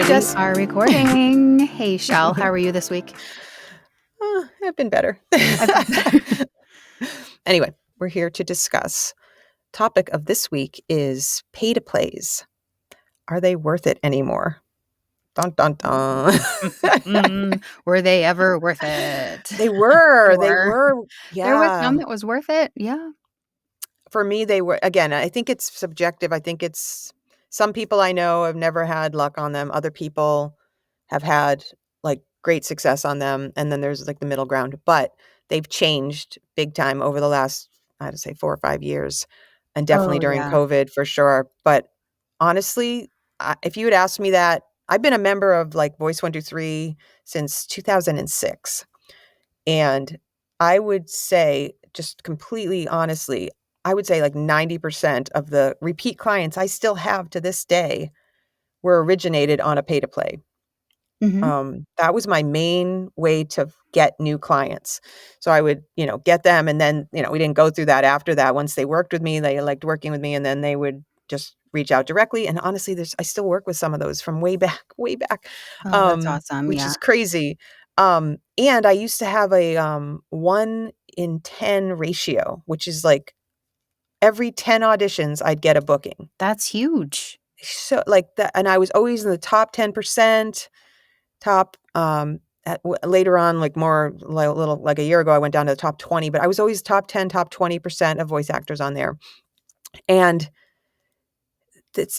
We are recording. Hey, Shell, how are you this week? I've been better. I've been better. Anyway, we're here to discuss. Topic of this week is pay-to-plays. Are they worth it anymore? Dun, dun, dun. Were they ever worth it? They were. They They were. were. There was Yeah. some that was worth it. Yeah. For me, they were. Again, I think it's subjective. I think it's some people I know have never had luck on them. Other people have had like great success on them. And then there's like the middle ground. But they've changed big time over the last, I'd say 4 or 5 years. And definitely Oh, during yeah. COVID for sure. But honestly, if you had asked me that, I've been a member of like Voice 123 since 2006. And I would say, just completely honestly, I would say like 90% of the repeat clients I still have to this day were originated on a pay-to-play. That was my main way to get new clients. So I would, get them, and then, we didn't go through that after that. Once they worked with me, they liked working with me, and then they would just reach out directly. And honestly, I still work with some of those from way back, Oh, that's awesome. which Yeah. is crazy. And I used to have a 1 in 10 ratio, which is like every 10 auditions, I'd get a booking. That's huge. So like that, and I was always in the top 10%. Top later on, like more like a little like a year ago, I went down to the top 20, but I was always top 10, top 20% of voice actors on there. And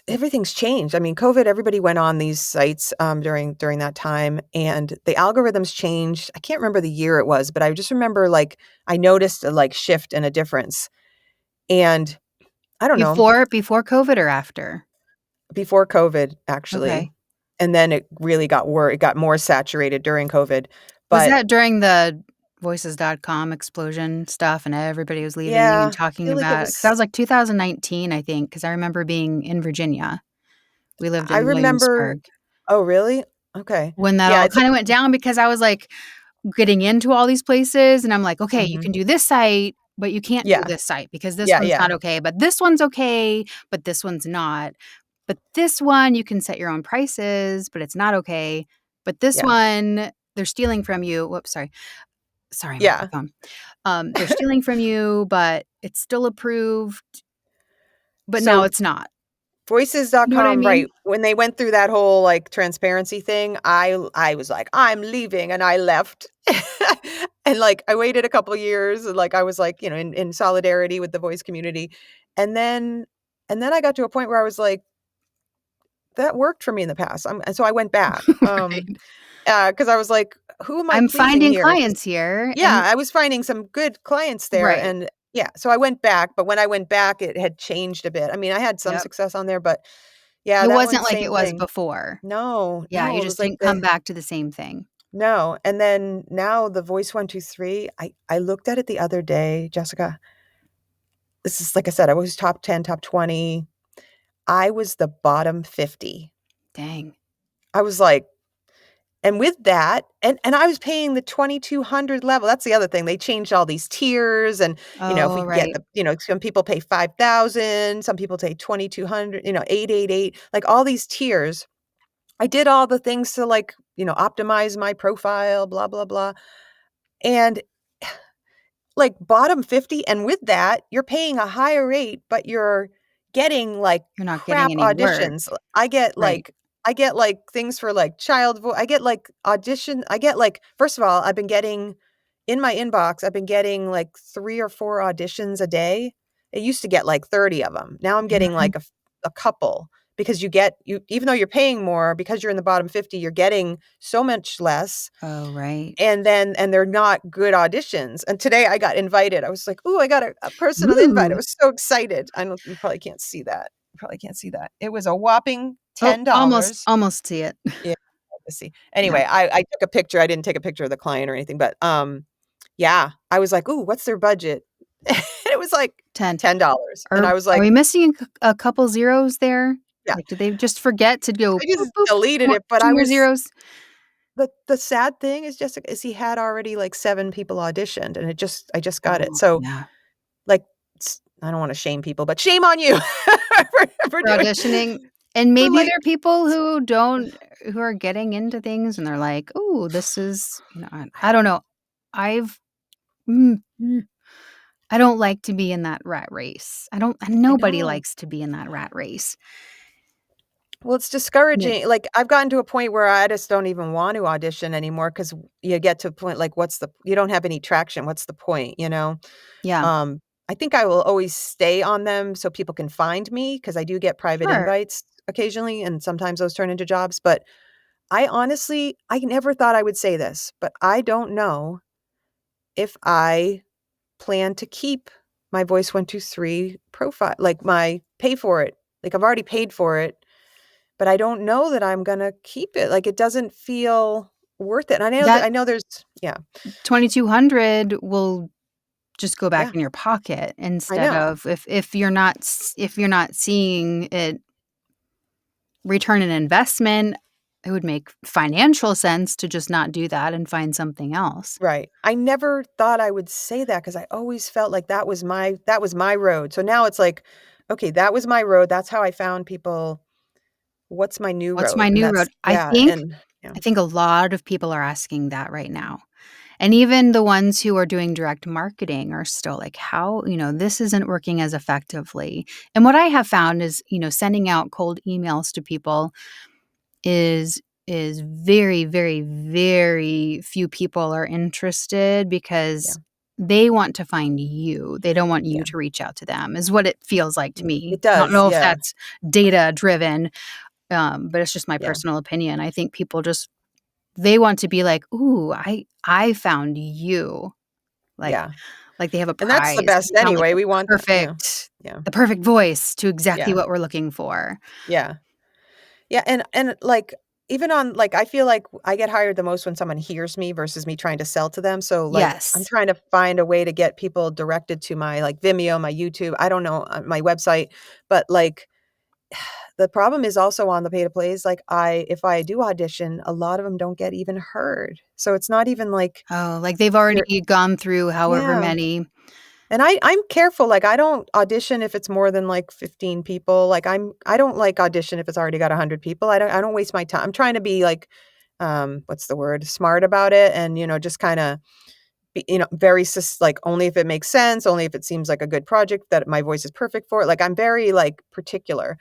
everything's changed. I mean, COVID, everybody went on these sites during that time, and the algorithms changed. I can't remember the year it was, but I just remember like I noticed a like shift and a difference. And I don't know, Before COVID or after? before COVID actually. Okay. And then it really got it got more saturated during COVID. Was But that during the voices.com explosion stuff and everybody was leaving yeah, and I talking feel like it about it? Because that was. was like 2019, I think, because I remember being in Virginia. We lived I in remember. Williamsburg Oh, really? Okay. when that Yeah, all it's a kind of went down because I was like getting into all these places and I'm like, okay, you mhm. can do this site, but you can't do Yeah. this site because this Yeah, one's yeah, not okay, but this one's okay, but this one's not. But this one, you can set your own prices, but it's not okay. But this yeah, one, they're stealing from you. Whoops, sorry. Sorry, yeah. microphone. They're stealing from you, but it's still approved, but now So it's not. You know what I voices.com, right, mean? when they went through that whole, like, transparency thing, I was like, "I'm leaving," and I left. And, like, I waited a couple years, and, like, I was, like, in solidarity with the voice community, and then I got to a point where I was like, "That worked for me in the past," and so I went back, Right. 'cause I was like, "Who am I I'm pleasing finding here?" clients here Yeah, and I was finding some good clients there, right. and yeah, so I went back, but when I went back, it had changed a bit. I mean, I had some Yep. success on there, but yeah, It that one, wasn't like same it was thing. before. No, Yeah, you no, it was just like didn't come back to the same thing. no, and then now the Voice 123, I looked at it the other day, Jessica. This is like I said, I was top 10, top 20. I was the bottom 50. Dang. I was like, and with that, and I was paying the 2,200 level. That's the other thing. They changed all these tiers, and if we Oh, get right. some people pay 5,000, some people pay 2,200, 888, like all these tiers. I did all the things to like, optimize my profile, blah blah blah, and like bottom 50. And with that, you're paying a higher rate, but you're getting like You're not getting crap any work. auditions. I get like things for like child voice. I get like audition. I get like, first of all, I've been getting in my inbox, I've been getting like 3 or 4 auditions a day. It used to get like 30 of them. Now I'm getting Mhm. like a couple, because you even though you're paying more, because you're in the bottom 50, you're getting so much less. Oh, right. And they're not good auditions. And today I got invited. I was like, "Ooh, I got a personal invite." I Ooh. was so excited. I don't You probably can't see that. You probably can't see that. It was a whopping Oh, almost $10. almost see it. Yeah, hard to see. Yeah. Anyway, I took a picture. I didn't take a picture of the client or anything, but, yeah, I was like, "Ooh, what's their budget?" And it was like 10. $10. And Are I was are like, we missing a couple zeros there? yeah. Like, did they just forget to go I boop, just boop, deleted more it, but 2 I more was zeros? the sad thing is, Jessica, is he had already, like, 7 people auditioned, and I just got it. Oh, So, yeah. like, I don't wanna shame people, but shame on you for For doing. auditioning. And for, maybe like there are people who are getting into things and they're like, "Ooh, this is," I don't know. I've mm, mm, I don't like to be in that rat race. I don't and I nobody know. likes to be in that rat race. Well, it's Yeah. discouraging, like, I've gotten to a point where I just don't even want to audition anymore because you get to a point, like, what's the you don't have any traction, what's the point, you know? Yeah. Um, I think I will always stay on them so people can find me because I do get private Sure. invites occasionally, and sometimes those turn into jobs, but I never thought I would say this, but I don't know if I plan to keep my Voice 123 profile, like, my pay for it. Like, I've already paid for it, but I don't know that I'm gonna keep it, like, it doesn't feel worth it, and That I know there's yeah, 2,200 will just go back yeah, in your pocket I instead know, of if you're not seeing it return an investment, it would make financial sense to just not do that and find something else. right. I never thought I would say that because I always felt like that was my road, so now it's like, okay, that was my road, that's how I found people, what's my new What's my road? And new road? that's I yeah, think and yeah, I think a lot of people are asking that right now. And even the ones who are doing direct marketing are still like, how, this isn't working as effectively. And what I have found is, sending out cold emails to people is very, very, very few people are interested yeah, because they want to find you. They don't want you yeah, to reach out to them, is what it feels like to yeah, me. it I don't does, know if yeah, that's data driven, but it's just my yeah, personal opinion. I think people just they want to be like, "Ooh, I found you." Like yeah, like they have a and that's the prize. best You found like anyway, we want the yeah, yeah, the perfect voice to exactly yeah, what we're looking for. yeah. Yeah, and, like, even on like, I feel like I get hired the most when someone hears me versus me trying to sell to them, so, like, I'm Yes. trying to find a way to get people directed to my, like, Vimeo, my YouTube, I don't know, my website, but, like, the problem is also on the pay to plays, like, if I do audition, a lot of them 'em don't get even heard, so it's not even like Oh, like they've you're already gone through however yeah. many. And I'm careful, like, I don't audition if it's more than, like, 15 people, like, I don't, like, audition if it's already got 100 people, I don't waste my time. I'm trying to be, like, what's the word? Smart about it and, just kinda be very like, only if it makes sense, only if it seems like a good project that my voice is perfect for it, like, I'm very, like, particular,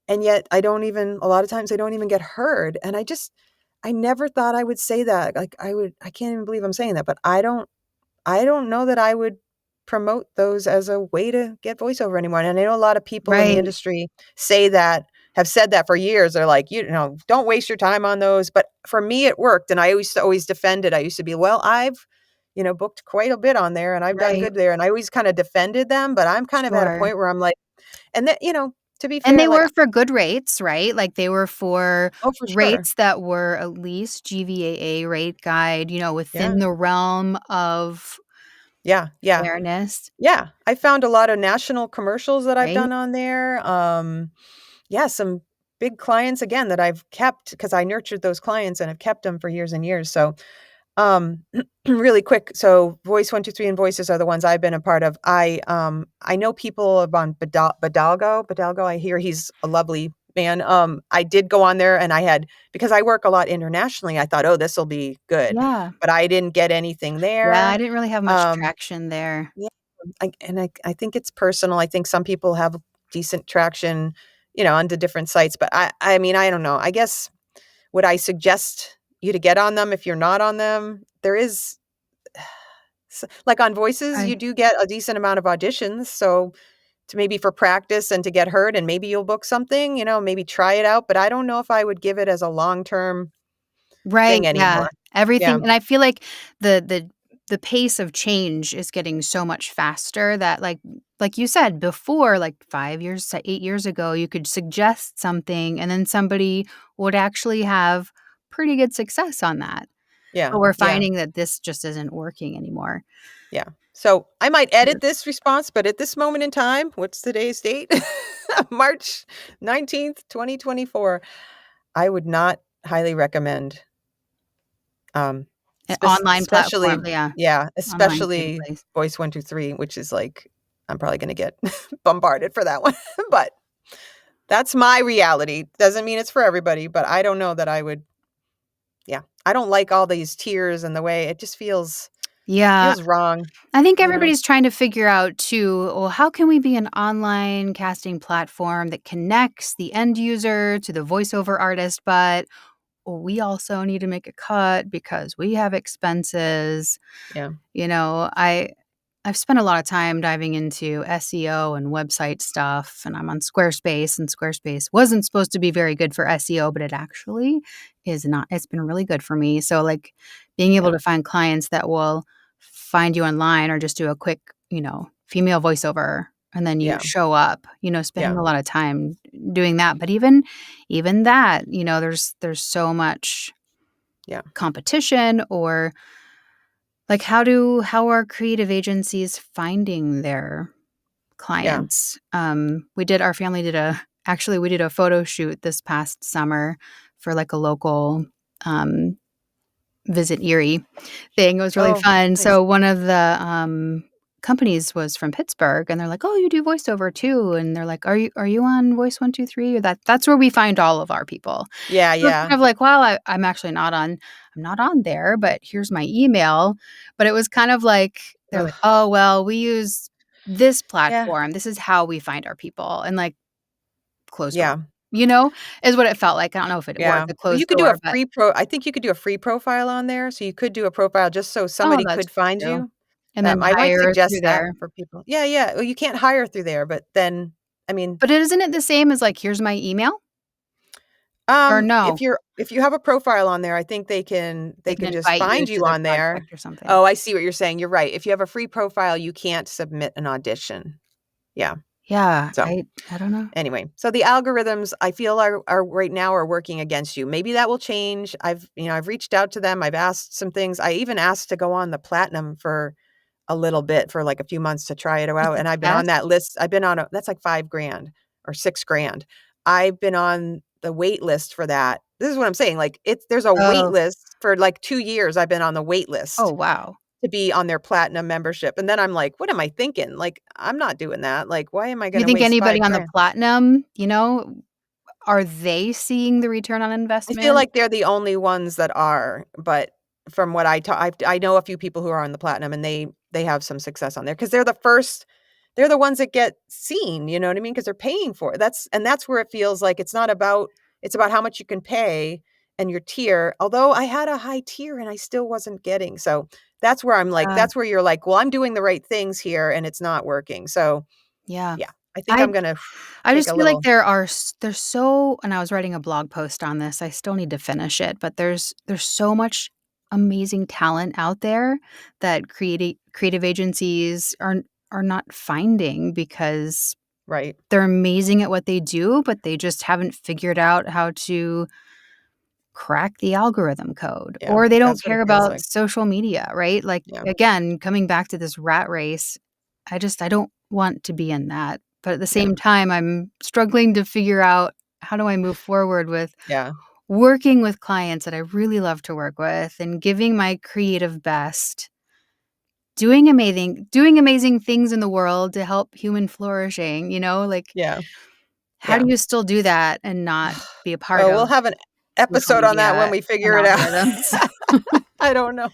and yet I don't even a lot of times I don't even get heard, and I never thought I would say that, like, I can't even believe I'm saying that, but I don't know that I would promote those as a way to get voiceover anymore, and I know a lot of people in the Right, industry say that have said that for years. They're like, "Don't waste your time on those," but for me, it worked, and I used to always defend it. I used to be, "Well, I've, booked quite a bit on there, and I've done right, good there," and I always kinda defended them, but I'm kind of at a sure. point where I'm like and then, to be And fair, they like were for good rates, right? Like, they were for oh, for sure. rates that were at least GVAA rate guide, Yeah. within the realm of Yeah, yeah. fairness, Yeah. I found a lot of national commercials that I've right? done on there, yeah, some big clients again that I've kept because I nurtured those clients and have kept them for years and years. So, um, really quick, so Voice 123 and Voices are the ones I've been a part of. I know people on Bidalgo. I hear he's a lovely man. I did go on there and I had because I work a lot internationally, I thought, "Oh, this will be good," Yeah. but I didn't get anything Yeah, there. I didn't really have much Um, traction there. yeah, I think it's personal. I think some people have decent traction, on the different sites, but I mean, I don't know. I guess would I suggest you to get on them if you're not on them? There is like on Voices, you I do get a decent amount of auditions, so to maybe for practice and to get heard and maybe you'll book something, maybe try it out, but I don't know if I would give it as a long-term Right, thing yeah. anymore. Yeah. Everything and I feel like the pace of change is getting so much faster that, like you said before, like 5 years, 8 years ago, you could suggest something and then somebody would actually have pretty good success on that. Yeah. But we're Yeah. finding that this just isn't working anymore. Yeah. So, I might Sure. edit this response, but at this moment in time, what's today's date? March 19th, 2024. I would not highly recommend, um, An online especially platform, yeah, yeah, online pay to especially plays. Voice 123, which is like I'm probably gonna get bombarded for that one, but That's my reality. Doesn't mean it's for everybody, but I don't know that I would yeah. I don't like all these tiers and the way it just Yeah. feels wrong, I think you know? everybody's trying to figure out too, well, how can we be an online casting platform that connects the end user to the voiceover artist, but we also need to make a cut because we have expenses. Yeah. You know, I've spent a lot of time diving into SEO and website stuff, and I'm on Squarespace, and Squarespace wasn't supposed to be very good for SEO, but it actually is not. It's been really good for me. So, like, being able Yeah. to find clients that will find you online or just do a quick, female voiceover, and then you Yeah. show up, spending Yeah. a lot of time doing that. But even that, there's so much Yeah. competition, or like, how are creative agencies finding their Yeah. clients? Our family did a actually, we did a photo shoot this past summer for, like, a local, um, Visit Erie thing. It was really Oh, fun. nice. So one of the, companies was from Pittsburgh, and they're like, "Oh, you do voiceover too?" And they're like, "Are you on Voice 123?" Or that's where we find all of our people. Yeah, So it's yeah. kind of like, "Well, I'm not on there, but here's my email." But it was kind of like they're Ugh. like, "Oh, well, we use this Yeah. platform. This is how we find our people." And, like, closed door, Yeah. you know, is what it felt like. I don't know if it was Yeah. a Well, you closed could do a door, but I think you could do a free profile on there, so you could do a profile just so oh, somebody that's could find true. you. And then I might hire suggest through that there. for people. Yeah, yeah. Well, you can't hire through there, but then I mean, But isn't it the same as, like, "Here's my email?" Or no? if you have a profile on there, I think They they can can just invite you find to you their on there. project or something. Oh, I see what you're saying. You're right. If you have a free profile, you can't submit an audition. Yeah. Yeah, So I don't know. anyway, so the algorithms I feel are right now are working against you. Maybe that will change. I've reached out to them. I've asked some things. I even asked to go on the platinum for a little bit for like a few months to try it Just out. a And I've been on that test? list. I've been on that's like 5 grand or 6 grand. I've been on the wait list for that. This is what I'm saying. Like there's a wait Oh. list for like 2 years. I've been on the wait Oh, list wow. to be on their platinum membership. And then I'm like, what am I thinking? Like, I'm not doing that. Like, why am I Do going you to think waste anybody five on the grand? platinum, are they seeing the return on I feel investment? like they're the only ones that are, but from what I know a few people who are on the platinum and they have some success on there because they're the ones that get seen, you know what I mean? Because 'Cause they're paying for it. That's where it feels like it's about how much you can pay and your tier, although I had a high tier and I still wasn't getting. So that's where I'm like, Uh, that's where you're like, well, I'm doing the right things here and it's not working. So yeah. yeah, I think I I'm gonna I take just a feel like little there's so, and I was writing a blog post on this, I still need to finish it, but there's so much amazing talent out there that creative agencies are not finding because right. they're amazing at what they do, but they just haven't figured out how to crack the algorithm code, Yeah, or they don't that's what it care feels about like. social media, right? Like, Yeah, again, coming back to this rat race, I don't want to be in that. But at the yeah, same time, I'm struggling to figure out, how do I move forward with yeah, working with clients that I really love to work with and giving my creative best, doing amazing things in the world to help human flourishing, like, yeah, how yeah. do you still do that and not be a part Oh, of we'll have an social episode on that when media we and figure it out. algorithms? I don't know.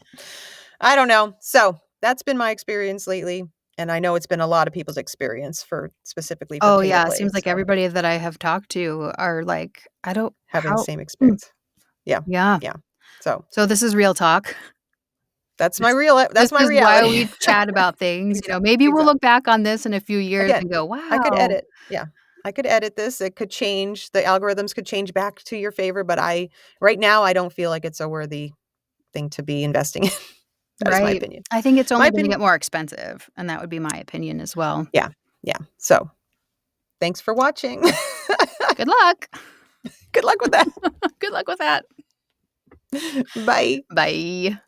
I don't know. So, that's been my experience lately, and I know it's been a lot of people's experience for specifically for Oh, pay to yeah, play, seems like so everybody that I have talked to are like, "I don't having the how." same Mm, experience. Yeah, yeah. yeah. So, So this is real talk. This this that's my is why reality. we chat about things, maybe we'll Exactly. look back on this in a few years Again, and go, I could "Wow." edit. Yeah. I could edit this. It could change. The algorithms could change back to your favor, but I right now, I don't feel like it's a worthy thing to be investing in. That is my Right. opinion. I think it's My only gonna opinion get more expensive, and that would be my opinion as well. yeah, yeah. So, thanks for watching. Good luck. Good luck with that. Good luck with that. Bye. Bye.